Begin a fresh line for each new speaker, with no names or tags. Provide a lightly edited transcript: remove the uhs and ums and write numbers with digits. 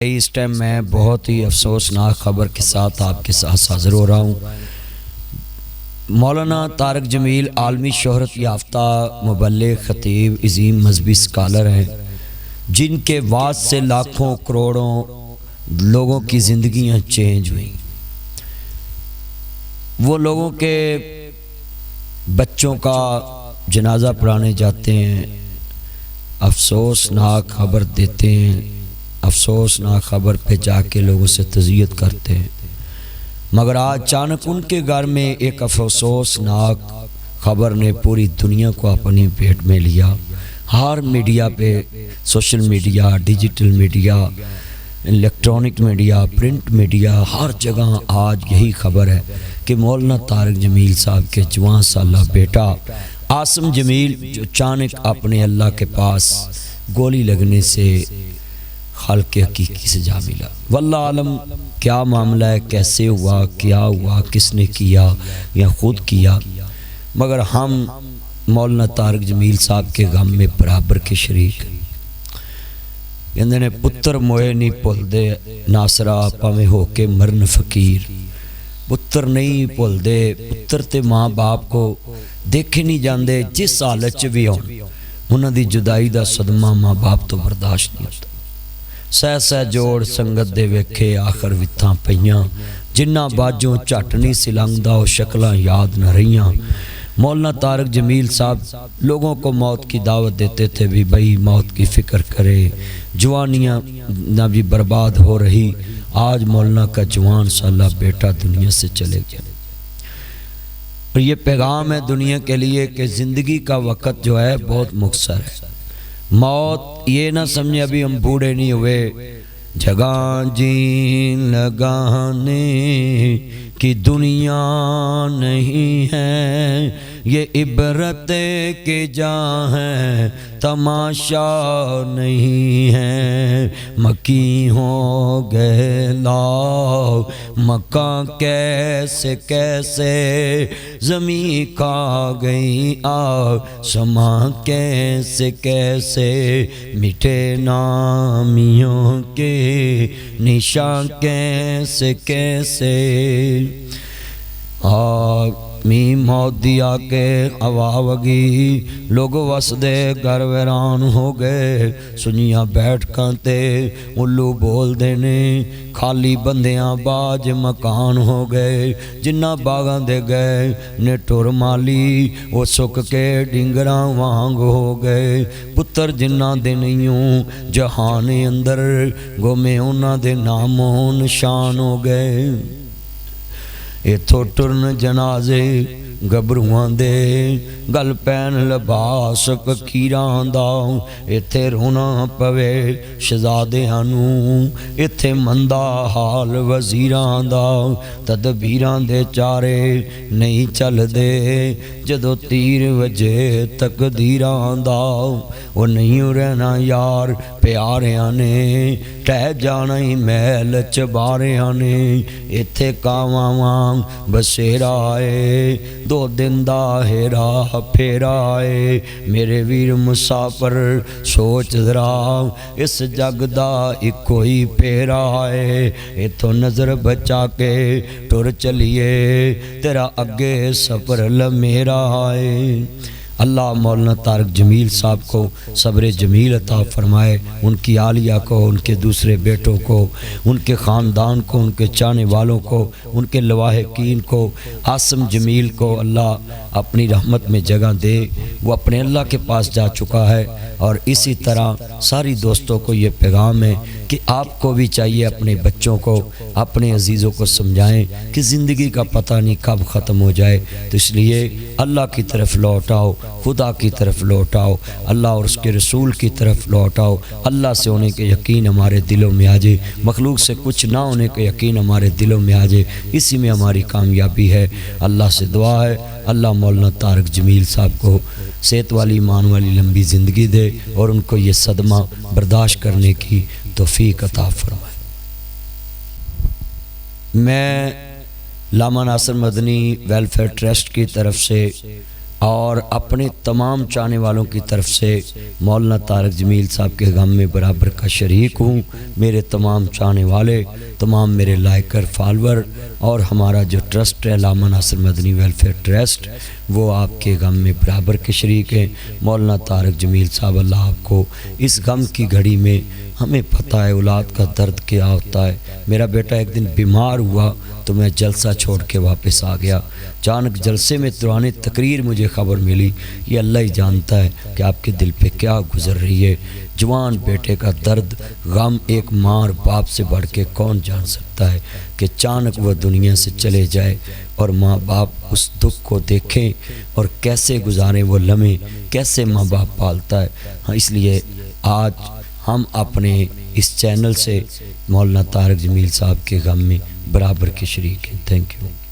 اس time میں بہت ہی افسوسناک خبر کے ساتھ آپ کے ساتھ حاضر ہو رہا ہوں۔ مولانا طارق جمیل عالمی شہرت یافتہ مبلغ، خطیب، عظیم مذہبی اسکالر ہیں، جن کے وعظ سے لاکھوں کروڑوں لوگوں کی زندگیاں چینج ہوئیں۔ وہ لوگوں کے بچوں کا جنازہ پڑھانے جاتے ہیں، افسوسناک خبر دیتے ہیں، افسوسناک خبر پہ جا کے لوگوں سے تعزیت کرتے ہیں، مگر آج اچانک ان کے گھر میں ایک افسوسناک خبر نے پوری دنیا کو اپنی پیٹ میں لیا۔ ہر میڈیا پہ، social media, digital media, electronic media, print media, ہر جگہ آج یہی خبر ہے کہ مولانا طارق جمیل صاحب کے جوان سالہ بیٹا عاصم جمیل جو اچانک اپنے اللہ کے پاس گولی لگنے سے خالق حقیقی سے جا ملا۔ واللہ عالم کیا معاملہ ہے، کیسے ہوا، کیا ہوا، کس نے کیا یا خود کیا، مگر ہم مولانا طارق جمیل صاحب کے غم میں برابر کے شریک ہیں۔ کہندے نے پتر موئے نہیں بھول دے ناصرا پاویں ہو کے مرن فقیر۔ پتر نہیں بھول دے، پتر تے ماں باپ کو دیکھے نہیں جاندے جس حالت بھی ہون، انہاں دی جدائی دا صدمہ ماں باپ تو برداشت نہیں ہوتا۔ سہ سہ جوڑ سنگت دے ویکھے آخر وتھاں پئیاں، جنہ باجوں چٹ نہیں سلنگدا او شکلاں یاد نہ رہیاں۔ مولانا طارق جمیل صاحب لوگوں کو موت کی دعوت دیتے تھے بھی بھائی موت کی فکر کرے، جوانیاں نہ بھی برباد ہو رہی۔ آج مولانا کا جوان سالہ بیٹا دنیا سے چلے گیا، اور یہ پیغام ہے دنیا کے لیے کہ زندگی کا وقت جو ہے بہت مختصر ہے۔ موت یہ نہ سمجھے ابھی ہم بوڑھے نہیں ہوئے، جگہ جین لگانے کی دنیا نہیں ہے، یہ عبرت کے جہاں ہے تماشا نہیں ہے۔ مکی ہو گئے لاؤ مکہ کیسے کیسے، زمین کھا گئی آسماں کیسے کیسے، میٹھے نامیوں کے نشان کیسے کیسے۔ می موت دیا کے ہوا وگی، لوگ وسدے گھر ویران ہو گئے، سنیاں بیٹھ کانتے الو بول دینے، خالی بندیاں باج مکان ہو گئے، جنہ باغاں دے گئے نے ٹور مالی، وہ سک کے ڈنگراں وانگ ہو گئے۔ پتر جنہ دے نیوں جہان اندر، گومے انہ دے ناموں نشان ہو گئے۔ ایتھو ٹرن جنازے گبروان دے، گل پین لباس فقیران دا، ایتھے رونا پوے شہزادیاں نوں، ایتھے مندہ حال وزیران دا، تدبیران دے چارے نہیں چل دے، جدو تیر وجے تقدیران دا، وہ نہیں رہنا یار پیاریاں نے، ٹہ جانا ہی محل چباریاں نے، ایتھے کاواں وانگ بسیرا آئے، دو دن دا ہیرا پھیرا آئے۔ میرے ویر مسافر سوچ ذرا، اس جگ دا ایکو ہی پھیرا آئے، ایتھو نظر بچا کے ٹر چلیے، تیرا اگے سفر لمیرا آئے۔ اللہ مولانا طارق جمیل صاحب کو صبر جمیل عطا فرمائے، ان کی عالیہ کو، ان کے دوسرے بیٹوں کو، ان کے خاندان کو، ان کے چاہنے والوں کو، ان کے لواحقین کو، عاصم جمیل کو اللہ اپنی رحمت میں جگہ دے۔ وہ اپنے اللہ کے پاس جا چکا ہے، اور اسی طرح ساری دوستوں کو یہ پیغام ہے کہ آپ کو بھی چاہیے اپنے بچوں کو، اپنے عزیزوں کو سمجھائیں کہ زندگی کا پتہ نہیں کب ختم ہو جائے، تو اس لیے اللہ کی طرف لوٹ آؤ، خدا کی طرف لوٹ آؤ، اللہ اور اس کے رسول کی طرف لوٹ آؤ۔ اللہ سے ہونے کے یقین ہمارے دلوں میں آ جائے، مخلوق سے کچھ نہ ہونے کے یقین ہمارے دلوں میں آ جائے، اسی میں ہماری کامیابی ہے۔ اللہ سے دعا ہے اللہ مولانا طارق جمیل صاحب کو صحت والی، ایمان والی لمبی زندگی دے، اور ان کو یہ صدمہ برداشت کرنے کی توفیق عطا فرمائے۔ میں علامہ ناصر مدنی ویلفیئر ٹرسٹ کی طرف سے اور اپنے تمام چاہنے والوں کی طرف سے مولانا طارق جمیل صاحب کے غم میں برابر کا شریک ہوں۔ میرے تمام چاہنے والے، تمام میرے لائکر فالور اور ہمارا جو ٹرسٹ ہے علامہ ناصر مدنی ویلفیئر ٹرسٹ، وہ آپ کے غم میں برابر کے شریک ہیں۔ مولانا طارق جمیل صاحب اللہ آپ کو اس غم کی گھڑی میں، ہمیں پتہ ہے اولاد کا درد کیا ہوتا ہے۔ میرا بیٹا ایک دن بیمار ہوا تو میں جلسہ چھوڑ کے واپس آ گیا۔ اچانک جلسے میں دوران تقریر مجھے خبر ملی، یہ اللہ ہی جانتا ہے کہ آپ کے دل پہ کیا گزر رہی ہے۔ جوان بیٹے کا درد، غم ایک ماں اور باپ سے بڑھ کے کون جان سکتا ہے کہ اچانک وہ دنیا سے چلے جائے اور ماں باپ اس دکھ کو دیکھیں اور کیسے گزاریں وہ لمحے، کیسے ماں باپ پالتا ہے۔ ہاں، اس لیے آج ہم اپنے اس چینل سے مولانا طارق جمیل صاحب کے غم میں برابر کے شریک ہیں۔ Thank you.